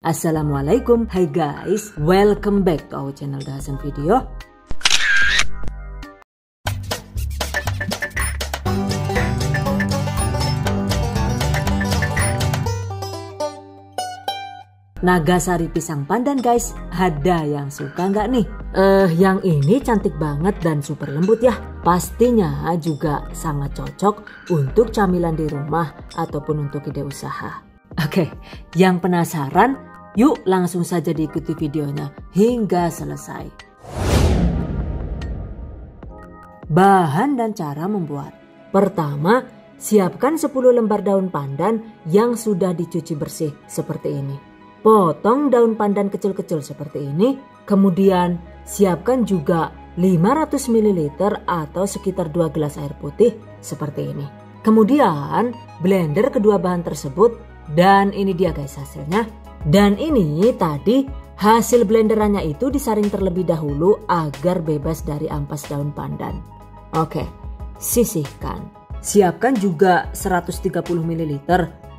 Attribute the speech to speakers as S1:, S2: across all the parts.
S1: Assalamualaikum, hai guys, welcome back to our channel The Hasan Video. Nagasari pisang pandan guys, ada yang suka nggak nih? Yang ini cantik banget dan super lembut ya. Pastinya juga sangat cocok untuk camilan di rumah ataupun untuk ide usaha. Oke, yang penasaran? Yuk langsung saja diikuti videonya hingga selesai. Bahan dan cara membuat. Pertama, siapkan 10 lembar daun pandan yang sudah dicuci bersih seperti ini. Potong daun pandan kecil-kecil seperti ini. Kemudian siapkan juga 500 ml atau sekitar 2 gelas air putih seperti ini. Kemudian blender kedua bahan tersebut dan ini dia guys hasilnya. Dan ini tadi hasil blenderannya itu disaring terlebih dahulu agar bebas dari ampas daun pandan. Oke, sisihkan. Siapkan juga 130 ml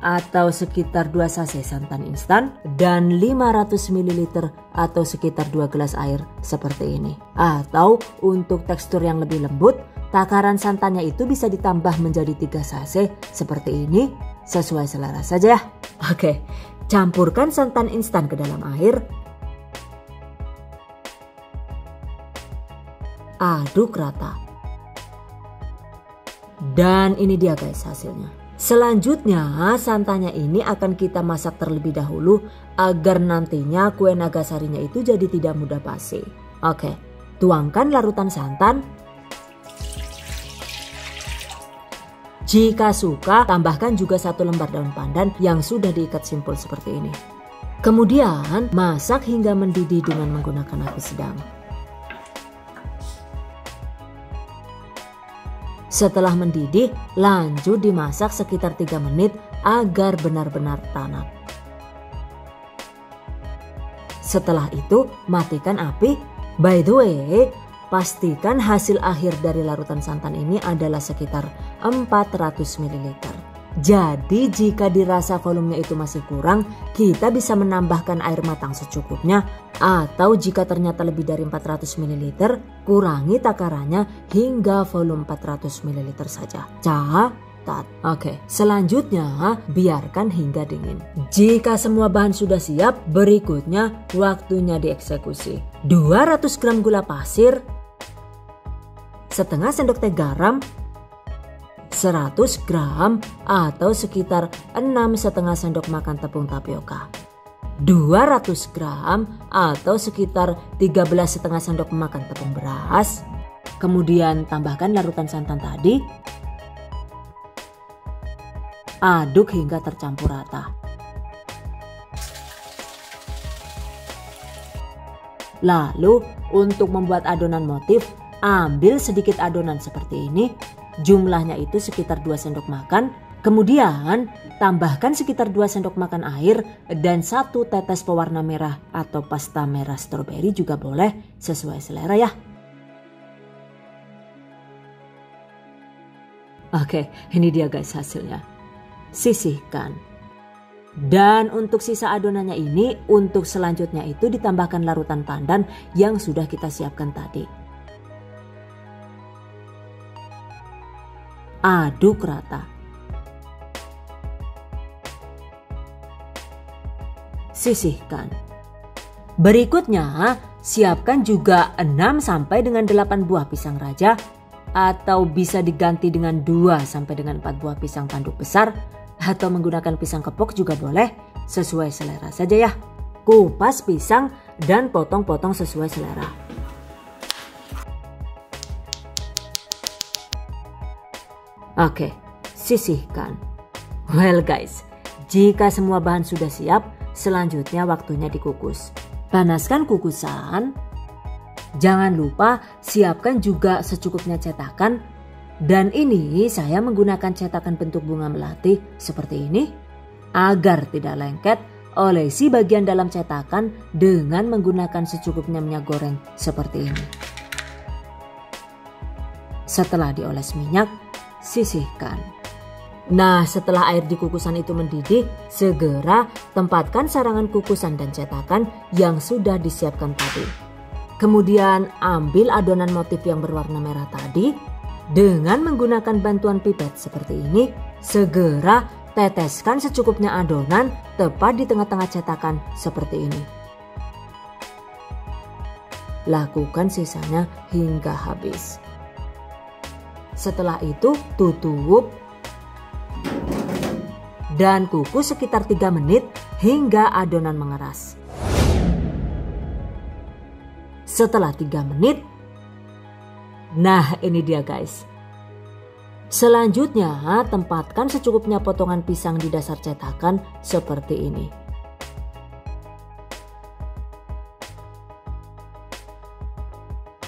S1: atau sekitar 2 sachet santan instan dan 500 ml atau sekitar 2 gelas air seperti ini. Atau untuk tekstur yang lebih lembut, takaran santannya itu bisa ditambah menjadi 3 sachet seperti ini, sesuai selera saja ya. Oke, campurkan santan instan ke dalam air. Aduk rata. Dan ini dia guys hasilnya. Selanjutnya santannya ini akan kita masak terlebih dahulu agar nantinya kue nagasarinya itu jadi tidak mudah basi. Oke, tuangkan larutan santan. Jika suka, tambahkan juga 1 lembar daun pandan yang sudah diikat simpul seperti ini. Kemudian masak hingga mendidih dengan menggunakan api sedang. Setelah mendidih, lanjut dimasak sekitar 3 menit agar benar-benar tanak. Setelah itu, matikan api. By the way, pastikan hasil akhir dari larutan santan ini adalah sekitar 400 ml. Jadi jika dirasa volumenya itu masih kurang, kita bisa menambahkan air matang secukupnya. Atau jika ternyata lebih dari 400 ml, kurangi takarannya hingga volume 400 ml saja. Catat. Oke, selanjutnya biarkan hingga dingin. Jika semua bahan sudah siap, berikutnya waktunya dieksekusi. 200 gram gula pasir, setengah sendok teh garam, 100 gram atau sekitar 6,5 sendok makan tepung tapioka, 200 gram atau sekitar 13,5 sendok makan tepung beras. Kemudian tambahkan larutan santan tadi. Aduk hingga tercampur rata. Lalu untuk membuat adonan motif, ambil sedikit adonan seperti ini. Jumlahnya itu sekitar 2 sendok makan. Kemudian tambahkan sekitar 2 sendok makan air dan 1 tetes pewarna merah atau pasta merah stroberi juga boleh, sesuai selera ya. Oke, ini dia guys hasilnya. Sisihkan. Dan untuk sisa adonannya ini, untuk selanjutnya itu ditambahkan larutan pandan yang sudah kita siapkan tadi. Aduk rata. Sisihkan. Berikutnya, siapkan juga 6 sampai dengan 8 buah pisang raja atau bisa diganti dengan 2 sampai dengan 4 buah pisang tanduk besar atau menggunakan pisang kepok juga boleh, sesuai selera saja ya. Kupas pisang dan potong-potong sesuai selera. Oke, sisihkan. Well guys, jika semua bahan sudah siap, selanjutnya waktunya dikukus. Panaskan kukusan. Jangan lupa siapkan juga secukupnya cetakan. Dan ini saya menggunakan cetakan bentuk bunga melati seperti ini. Agar tidak lengket, olesi bagian dalam cetakan dengan menggunakan secukupnya minyak goreng seperti ini. Setelah dioles minyak, sisihkan. Nah, setelah air di kukusan itu mendidih, segera tempatkan sarangan kukusan dan cetakan yang sudah disiapkan tadi. Kemudian ambil adonan motif yang berwarna merah tadi, dengan menggunakan bantuan pipet seperti ini, segera teteskan secukupnya adonan tepat di tengah-tengah cetakan seperti ini. Lakukan sisanya hingga habis. Setelah itu tutup dan kukus sekitar 3 menit hingga adonan mengeras. Setelah 3 menit, nah ini dia guys. Selanjutnya tempatkan secukupnya potongan pisang di dasar cetakan seperti ini.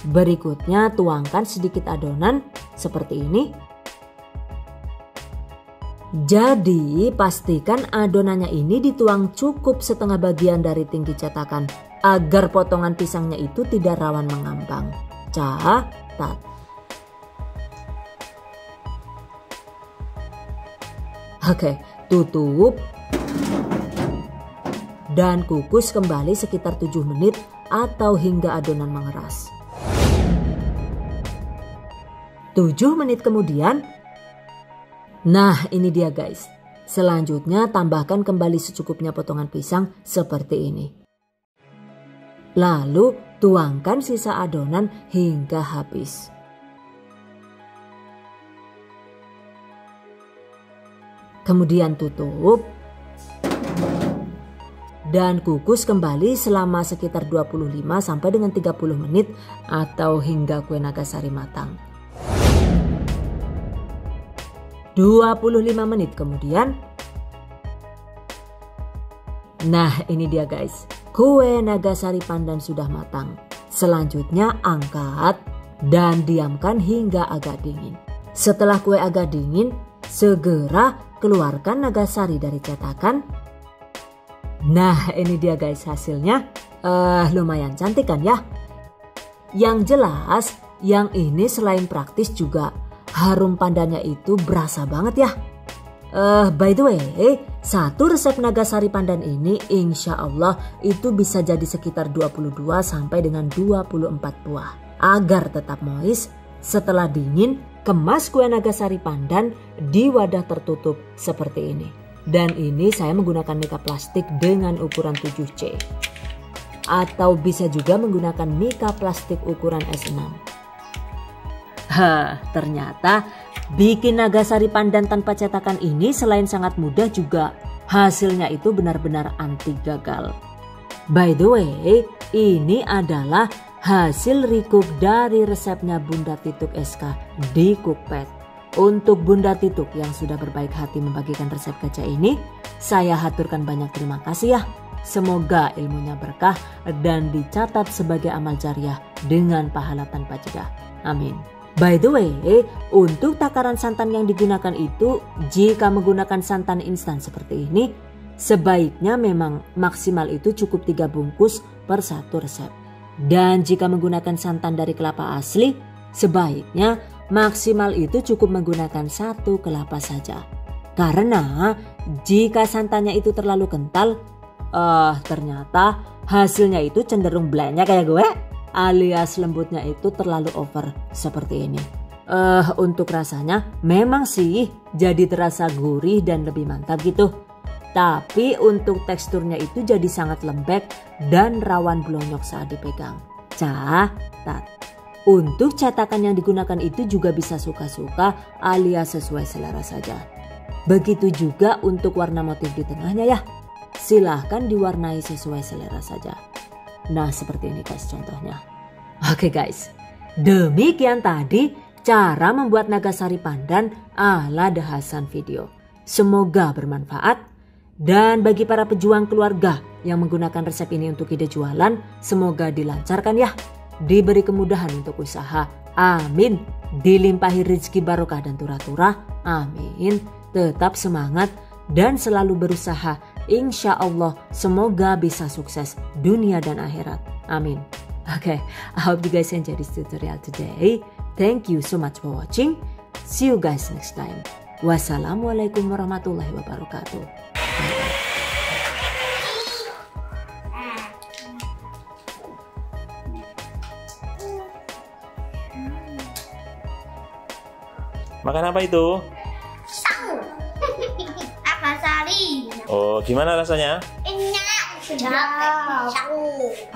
S1: Berikutnya tuangkan sedikit adonan seperti ini. Jadi pastikan adonannya ini dituang cukup setengah bagian dari tinggi cetakan agar potongan pisangnya itu tidak rawan mengambang. Catat. Oke, tutup dan kukus kembali sekitar 7 menit atau hingga adonan mengeras. 7 menit kemudian, nah ini dia guys. Selanjutnya tambahkan kembali secukupnya potongan pisang seperti ini. Lalu tuangkan sisa adonan hingga habis. Kemudian tutup dan kukus kembali selama sekitar 25 sampai dengan 30 menit atau hingga kue nagasari matang. 25 menit kemudian, nah ini dia guys, kue nagasari pandan sudah matang. Selanjutnya angkat dan diamkan hingga agak dingin. Setelah kue agak dingin, segera keluarkan nagasari dari cetakan. Nah ini dia guys hasilnya. Lumayan cantik kan ya. Yang jelas yang ini selain praktis juga harum pandannya itu berasa banget ya. By the way, satu resep nagasari pandan ini insya Allah itu bisa jadi sekitar 22 sampai dengan 24 buah. Agar tetap moist, setelah dingin, kemas kue nagasari pandan di wadah tertutup seperti ini. Dan ini saya menggunakan mika plastik dengan ukuran 7C. Atau bisa juga menggunakan mika plastik ukuran S6. Ternyata bikin nagasari pandan tanpa cetakan ini selain sangat mudah juga hasilnya itu benar-benar anti gagal. By the way, ini adalah hasil recook dari resepnya Bunda Tituk SK di Cookpad. Untuk Bunda Tituk yang sudah berbaik hati membagikan resep gajah ini, saya haturkan banyak terima kasih ya. Semoga ilmunya berkah dan dicatat sebagai amal jariah dengan pahala tanpa jeda. Amin. By the way, untuk takaran santan yang digunakan itu, jika menggunakan santan instan seperti ini, sebaiknya memang maksimal itu cukup 3 bungkus per satu resep. Dan jika menggunakan santan dari kelapa asli, sebaiknya maksimal itu cukup menggunakan 1 kelapa saja. Karena jika santannya itu terlalu kental, ternyata hasilnya itu cenderung blank kayak gue. Alias lembutnya itu terlalu over seperti ini. Untuk rasanya memang sih jadi terasa gurih dan lebih mantap gitu. Tapi untuk teksturnya itu jadi sangat lembek dan rawan blonyok saat dipegang. Catat, untuk cetakan yang digunakan itu juga bisa suka-suka alias sesuai selera saja. Begitu juga untuk warna motif di tengahnya ya. Silahkan diwarnai sesuai selera saja. Nah seperti ini guys contohnya. Oke guys, demikian tadi cara membuat nagasari pandan ala The Hasan Video. Semoga bermanfaat. Dan bagi para pejuang keluarga yang menggunakan resep ini untuk ide jualan, semoga dilancarkan ya. Diberi kemudahan untuk usaha. Amin. Dilimpahi rezeki barokah dan turah-turah. Amin. Tetap semangat dan selalu berusaha. Insya Allah semoga bisa sukses dunia dan akhirat. Amin. Okay, I hope you guys enjoyed this tutorial today. Thank you so much for watching. See you guys next time. Wassalamualaikum warahmatullahi wabarakatuh.
S2: Makan apa itu?
S3: Saus. Akasari.
S2: Oh, gimana rasanya?
S3: Enak. Sedap. Saus.